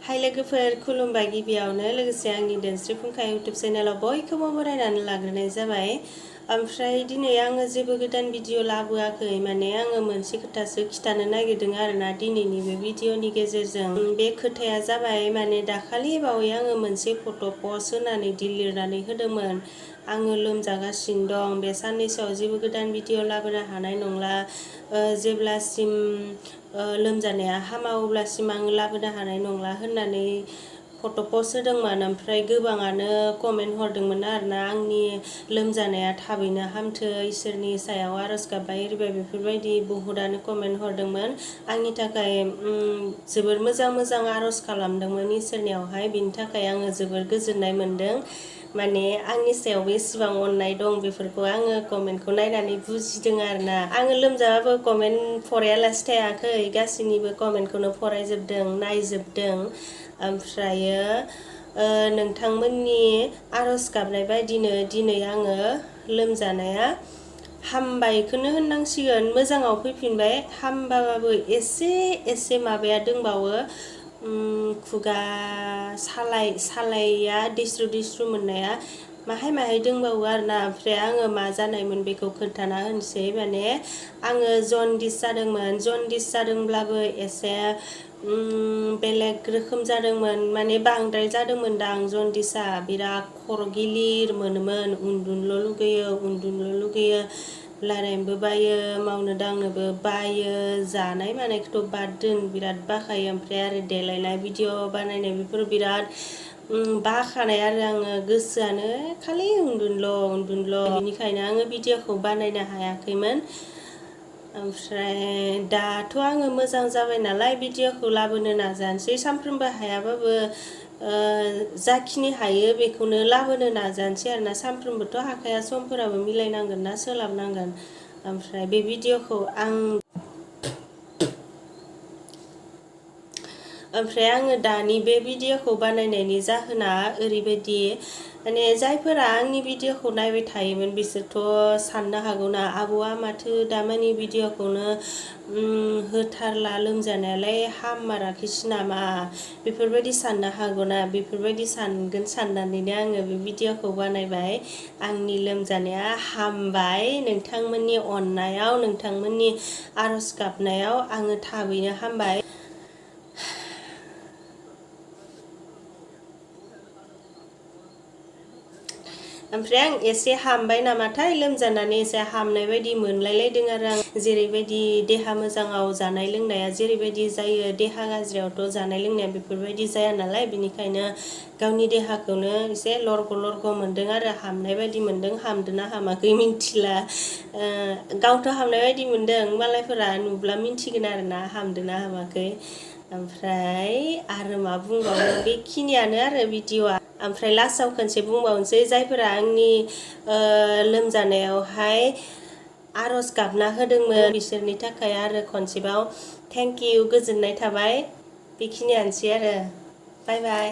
हाय लोगोफोर खुलुमबाय गिबियावनो लोगोसे आंनि दोनस्रि फुंखा इउटुब चेनेलाव बयखौबो बरायनानै लाग्रोनाय जाबाय। ओमफ्राय दिनै आङो जेबो गोदान भिडिअ लाबोआखै, माने आङो मोनसे खोथासो खिथानो नागिरदों आरोना दिनैनि बे भिडिअनि गेजेरजों। बे खोथाया जाबाय माने दाखालि बावै आङो मोनसे फट' पस्ट होनानै लिरनानै होदोंमोन। आङो लोमजागासिनो दं, बे साननैसोआव जेबो गोदान भिडिअ लाबोनो हानाय नंला, जेब्लासिम लोमजानाया हामा अब्लासिम आङो लाबोनो हानाय नंला होननानै फट' पस्ट होदोंमोन। ओमफ्राय गोबाङानो कमेन्ट हरदोंमोन आरोना आंनि लोमजानाया थाबैनो हामथो, इसोरनि सायाव आर'ज गाबबाय एरबाय बेफोरबायदि बहुतानो कमेन्ट हरदोंमोन। आंनि थाखाय जोबोर मोजां आर'ज खालामदोंमोन इसोरनियावहाय, बिनि थाखाय आङो जोबोर गोजोननाय मोनदों। माने आंनि सायाव बेसेबां अननाय दं बेफोरखौ आङो कमेन्टखौ नायनानै बुजिदों आरोना। आङो लोमजाबाबो कमेन्ट फरायालासे थायाखै, गासैनिबो कमेन्टखौनो फरायजोबदों, नायजोबदों। ओमफ्रायो नोंथांमोननि आर'ज गाबनाय बायदिनो दिनै आङो लोमजानाया हामबायखौनो होननांसिगोन, मोजाङाव फैफिनबाय। हामबाबाबो एसे माबाया दंबावो, खुगा सालाया दैस्रु मोननाया माहाय दंबावो आरोना। ओमफ्राय आङो मा जानायमोन बेखौ खोन्थाना होनोसै। माने आङो जन्दिस जादोंमोन, जन्दिस जादोंब्लाबो एसे बेलेग रोखोम जादोंमोन, माने बांद्राय जादोंमोन दां जन्दिसा। बिराद खर' गिलिर मोनोमोन, उन्दुनोल' लुगैयो, रायलायनोबो बायो, मावनो दांनोबो बायो, जानाय मानायखौथ' बाद दोन, बिराद बाखायो। ओमफ्राय आरो देलायनाय भिडिअ बानायनाय बेफोर बिराद बाखानाय आरो आङो, गोसोआनो खालि उन्दुनोल'। बेनिखायनो आङो भिडिअखौ बानायनो हायाखैमोन। ओमफ्राय दाथ' आङो मोजां जाबाय नालाय भिडिअखौ लाबोनो नाजानोसै, सानफ्रोमबो हायाबाबो जाखिनि हायो बेखौनो लाबोनो नाजानोसै आरोना। सानफ्रोमबोथ' हाखाया, समफोराबो मिलायनांगोन ना, सोलाबनांगोन। ओमफ्राय बे भिडिअखौ आङो दानि बे भिडिअखौ बानायनायनि जाहोना ओरैबायदि, माने जायफोरा आंनि भिडिअखौ नायबाय थायोमोन बिसोरथ' साननो हागौना, आब'आ माथो दामानि भिडिअखौनो होथारला, लोमजानायालाय हामाराखैसै नामा, बेफोरबायदि साननो हागौना। बेफोरबायदि सानगोन साननानैनो आङो बे भिडिअखौ बानायबाय। आंनि लोमजानाया हामबाय, नोंथांमोननि अननायाव, नोंथांमोननि आर'ज गाबनायाव आङो थाबैनो हामबाय। ओमफ्राय आं एसे हामबाय नामाथाय, लोमजानानै एसे हामनाय बायदि मोनलायलायदों आरो आं। जेरैबायदि देहा मोजाङाव जानाय लोंनाया जेरैबायदि जायो, देहा गाज्रियावथ' जानाय लोंनाया बेफोरबायदि जाया नालाय, बेनिखायनो गावनि देहाखौनो एसे लरग' मोनदों आरो हामनाय बायदि मोनदों। हामदोंना हामाखै मिन्थिला, गावथ' हामनाय बायदि मोनदों, मालायफोरा नुब्ला मिन्थिगोन आरोना हामदोंना हामाखै। ओमफ्राय आरो मा बुंबावनो, बेखिनियानो आरो भिडिअ'आ। ओमफ्राय लास्टाव खनसे बुंबावनोसै, जायफोरा आंनि लोमजानायावहाय आर'ज गाबना होदोंमोन बिसोरनि थाखाय आरो खनसेबाव थेंक इउ, गोजोननाय थाबाय। बेखिनियानोसै आरो, बाय बाय।